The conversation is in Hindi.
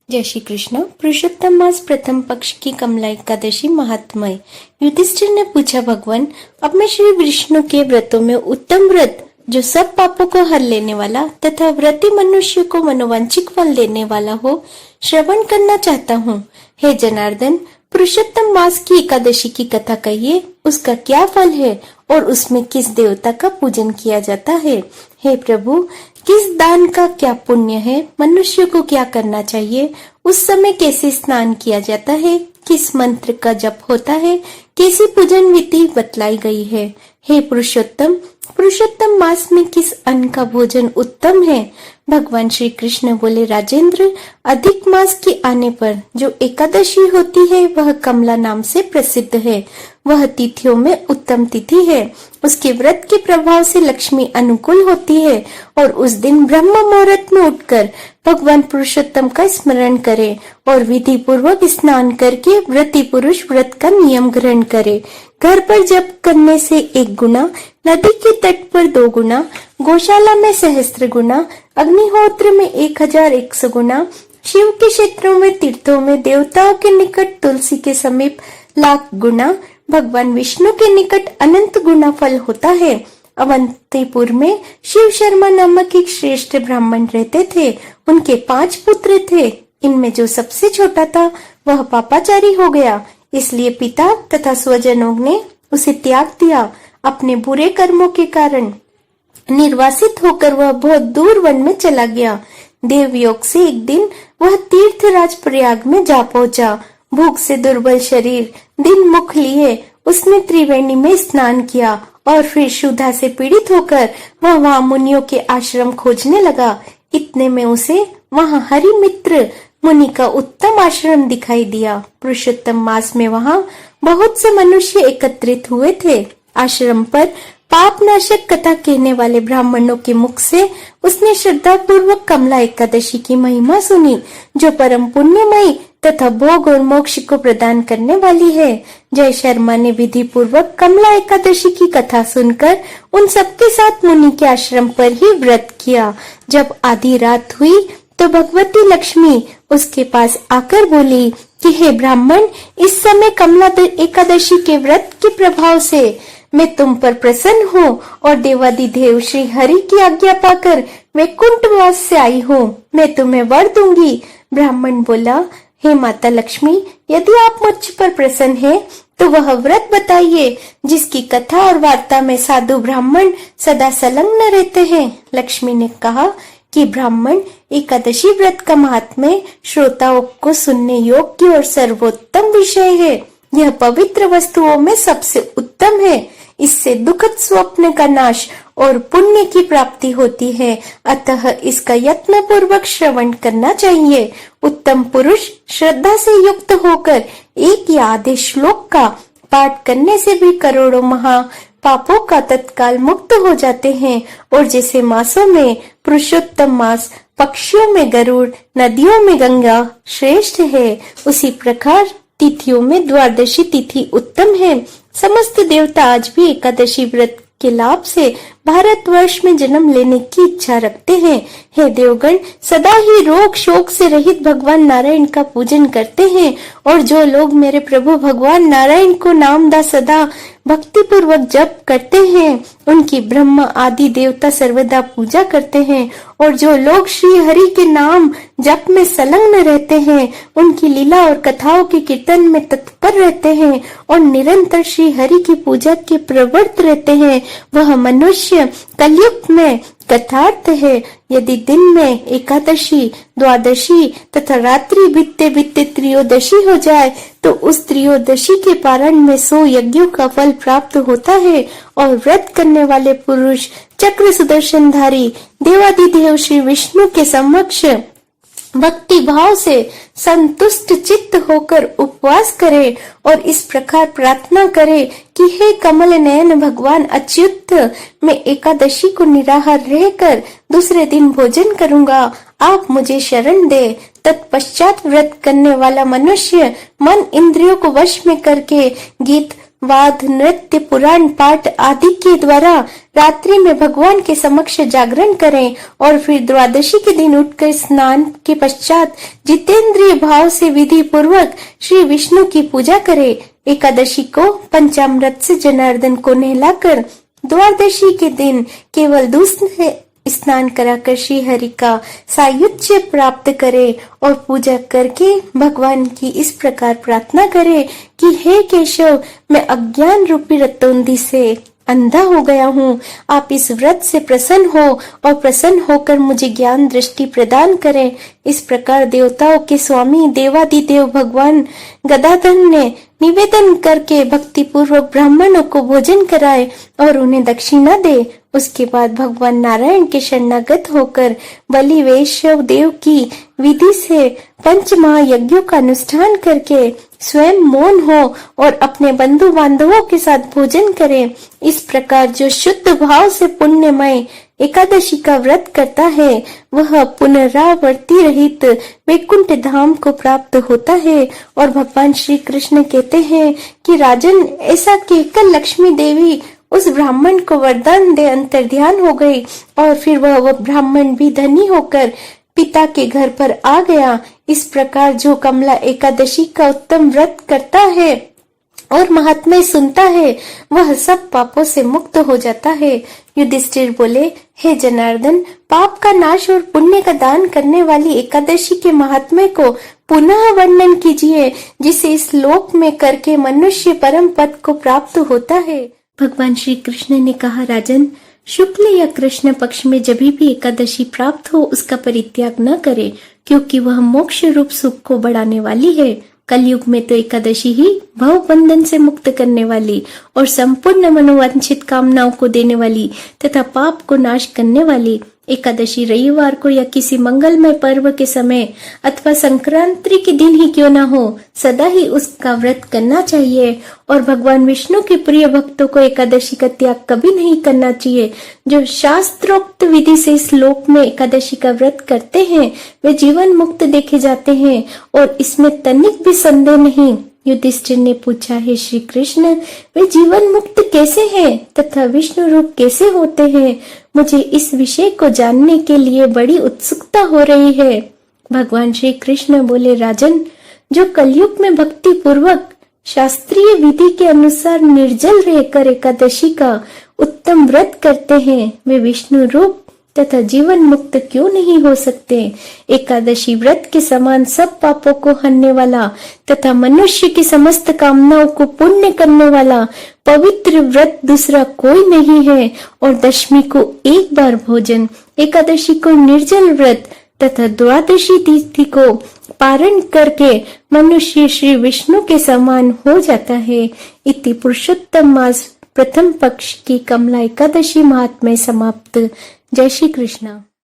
जय श्री कृष्ण। पुरुषोत्तम मास प्रथम पक्ष की कमला एकादशी महात्मय। युधिष्ठिर ने पूछा, भगवान, अब मैं श्री विष्णु के व्रतों में उत्तम व्रत जो सब पापों को हर लेने वाला तथा व्रती मनुष्य को मनोवांछित फल देने वाला हो श्रवण करना चाहता हूँ। हे जनार्दन, पुरुषोत्तम मास की एकादशी की कथा कहिए, उसका क्या फल है और उसमें किस देवता का पूजन किया जाता है। हे प्रभु, किस दान का क्या पुण्य है, मनुष्य को क्या करना चाहिए, उस समय कैसे स्नान किया जाता है, किस मंत्र का जप होता है, कैसी पूजन विधि बतलाई गई है। हे पुरुषोत्तम, पुरुषोत्तम मास में किस अन्न का भोजन उत्तम है। भगवान श्री कृष्ण बोले, राजेंद्र, अधिक मास के आने पर जो एकादशी होती है वह कमला नाम से प्रसिद्ध है। वह तिथियों में उत्तम तिथि है। उसके व्रत के प्रभाव से लक्ष्मी अनुकूल होती है और उस दिन ब्रह्म मुहूर्त में उठकर भगवान पुरुषोत्तम का स्मरण करे और विधि पूर्वक स्नान करके व्रती पुरुष व्रत का नियम ग्रहण करे। घर पर जप करने से 1 गुना, नदी के तट पर 2 गुना, गौशाला में सहस्त्र गुना, अग्निहोत्र में 1100 गुना, शिव के क्षेत्रों में, तीर्थों में, देवताओं के निकट, तुलसी के समीप लाख गुना, भगवान विष्णु के निकट अनंत गुना फल होता है। अवंतीपुर में शिव शर्मा नामक एक श्रेष्ठ ब्राह्मण रहते थे। उनके 5 पुत्र थे। इनमें जो सबसे छोटा था वह पापाचारी हो गया, इसलिए पिता तथा स्वजनों ने उसे त्याग दिया। अपने बुरे कर्मों के कारण निर्वासित होकर वह बहुत दूर वन में चला गया। देवयोग से एक दिन वह तीर्थराज प्रयाग में जा पहुंचा। भूख से दुर्बल शरीर, दिन मुख लिए उसने त्रिवेणी में स्नान किया और फिर क्षुधा से पीड़ित होकर वह वहां मुनियों के आश्रम खोजने लगा। इतने में उसे वहां हरि मित्र मुनि का उत्तम आश्रम दिखाई दिया। पुरुषोत्तम मास में वहां बहुत से मनुष्य एकत्रित हुए थे। आश्रम पर पाप नाशक कथा कहने वाले ब्राह्मणों के मुख से उसने श्रद्धा पूर्वक कमला एकादशी की महिमा सुनी, जो परम पुण्यमयी तथा भोग और मोक्ष को प्रदान करने वाली है। जय शर्मा ने विधि पूर्वक कमला एकादशी की कथा सुनकर उन सबके साथ मुनि के आश्रम पर ही व्रत किया। जब आधी रात हुई तो भगवती लक्ष्मी उसके पास आकर बोली कि हे ब्राह्मण, इस समय कमला एकादशी के व्रत के प्रभाव से मैं तुम पर प्रसन्न हूँ और देवादिदेव श्री हरि की आज्ञा पाकर वैकुंठवास से आई हूँ। मैं तुम्हें वर दूंगी। ब्राह्मण बोला, हे माता लक्ष्मी, यदि आप मुझ पर प्रसन्न हैं तो वह व्रत बताइए जिसकी कथा और वार्ता में साधु ब्राह्मण सदा संलग्न रहते हैं। लक्ष्मी ने कहा कि ब्राह्मण, एकादशी व्रत का महात्म्य श्रोताओं को सुनने योग्य और सर्वोत्तम विषय है। यह पवित्र वस्तुओं में सबसे उत्तम है। इससे दुखद स्वप्न का नाश और पुण्य की प्राप्ति होती है, अतः इसका यत्न पूर्वक श्रवण करना चाहिए। उत्तम पुरुष श्रद्धा से युक्त होकर एक या आधे श्लोक का पाठ करने से भी करोड़ों महा पापों का तत्काल मुक्त हो जाते हैं। और जैसे मासों में पुरुषोत्तम मास, पक्षियों में गरुड़, नदियों में गंगा श्रेष्ठ है, उसी प्रकार तिथियों में द्वादशी तिथि उत्तम है। समस्त देवता आज भी एकादशी व्रत के लाभ से भारतवर्ष में जन्म लेने की इच्छा रखते हैं। हे देवगण, सदा ही रोग शोक से रहित भगवान नारायण का पूजन करते हैं और जो लोग मेरे प्रभु भगवान नारायण को नामदा सदा भक्ति पूर्वक जप करते हैं उनकी ब्रह्म आदि देवता सर्वदा पूजा करते हैं। और जो लोग श्री हरि के नाम जप में संलग्न रहते हैं उनकी लीला और कथाओं के कीर्तन में तत्पर रहते हैं और निरंतर श्री हरि की पूजा के प्रवृत्त रहते हैं, वह मनुष्य कलयुग में कथार्थ है। यदि दिन में एकादशी, द्वादशी तथा रात्रि बीतते बीतते त्रयोदशी हो जाए तो उस त्रयोदशी के पारण में 100 यज्ञों का फल प्राप्त होता है और व्रत करने वाले पुरुष चक्र सुदर्शनधारी देवादिदेव श्री विष्णु के समक्ष भक्ति भाव से संतुष्ट चित्त होकर उपवास करे और इस प्रकार प्रार्थना करे कि हे कमल नयन भगवान अच्युत, मैं एकादशी को निराहार रहकर दूसरे दिन भोजन करूंगा, आप मुझे शरण दे। तत्पश्चात व्रत करने वाला मनुष्य मन इंद्रियों को वश में करके गीत वाद, नृत्य, पुराण पाठ आदि के द्वारा रात्रि में भगवान के समक्ष जागरण करें और फिर द्वादशी के दिन उठकर स्नान के पश्चात जितेंद्रिय भाव से विधि पूर्वक श्री विष्णु की पूजा करें। एकादशी को पंचामृत से जनार्दन को नहलाकर द्वादशी के दिन केवल दूध से स्नान कराकर श्री हरि का सायुज्य प्राप्त करे और पूजा करके भगवान की इस प्रकार प्रार्थना करे कि हे केशव, मैं अज्ञान रूपी रतौंधी से अंधा हो गया हूँ। आप इस व्रत से प्रसन्न हो और प्रसन्न होकर मुझे ज्ञान दृष्टि प्रदान करें। इस प्रकार देवताओं के स्वामी देवादिदेव भगवान गदाधर ने निवेदन करके भक्ति पूर्वक ब्राह्मणों को भोजन कराए और उन्हें दक्षिणा दे। उसके बाद भगवान नारायण के शरणागत होकर बलि वैष्णव देव की विधि से पंच महायज्ञों का अनुष्ठान करके स्वयं मौन हो और अपने बंधु बांधवों के साथ भोजन करें। इस प्रकार जो शुद्ध भाव से पुण्यमय एकादशी का व्रत करता है वह पुनरावृत्ति रहित वैकुंठ धाम को प्राप्त होता है। और भगवान श्री कृष्ण कहते हैं कि राजन, ऐसा कहकर लक्ष्मी देवी उस ब्राह्मण को वरदान दे अंतर्ध्यान हो गई और फिर वह ब्राह्मण भी धनी होकर पिता के घर पर आ गया। इस प्रकार जो कमला एकादशी का उत्तम व्रत करता है और महात्म्य सुनता है वह सब पापों से मुक्त हो जाता है। युधिष्ठिर बोले, हे जनार्दन, पाप का नाश और पुण्य का दान करने वाली एकादशी के महात्म्य को पुनः वर्णन कीजिए, जिसे इस लोक में करके मनुष्य परम पद को प्राप्त होता है। भगवान श्री कृष्ण ने कहा, राजन, शुक्ल या कृष्ण पक्ष में जब भी एकादशी प्राप्त हो उसका परित्याग न करे, क्योंकि वह मोक्ष रूप सुख को बढ़ाने वाली है। कलयुग में तो एकादशी ही भव बंधन से मुक्त करने वाली और संपूर्ण मनोवांछित कामनाओं को देने वाली तथा पाप को नाश करने वाली एकादशी रविवार को या किसी मंगलमय पर्व के समय अथवा संक्रांति के दिन ही क्यों ना हो, सदा ही उसका व्रत करना चाहिए। और भगवान विष्णु के प्रिय भक्तों को एकादशी का त्याग कभी नहीं करना चाहिए। जो शास्त्रोक्त विधि से इस लोक में एकादशी का व्रत करते हैं वे जीवन मुक्त देखे जाते हैं और इसमें तनिक भी संदेह नहीं। युधिष्ठिर ने पूछा, हे श्री कृष्ण, वे जीवन मुक्त कैसे हैं तथा विष्णु रूप कैसे होते हैं? मुझे इस विषय को जानने के लिए बड़ी उत्सुकता हो रही है। भगवान श्री कृष्ण बोले, राजन, जो कलयुग में भक्ति पूर्वक शास्त्रीय विधि के अनुसार निर्जल रहकर एकादशी का उत्तम व्रत करते हैं वे विष्णु रूप तथा जीवन मुक्त क्यों नहीं हो सकते? एकादशी व्रत के समान सब पापों को हरने वाला तथा मनुष्य की समस्त कामनाओं को पूर्ण करने वाला पवित्र व्रत दूसरा कोई नहीं है। और दशमी को एक बार भोजन, एकादशी को निर्जल व्रत तथा द्वादशी तिथि को पारण करके मनुष्य श्री विष्णु के समान हो जाता है। इति पुरुषोत्तम मास प्रथम पक्ष की कमला एकादशी महात्म्य समाप्त। जय श्री कृष्ण।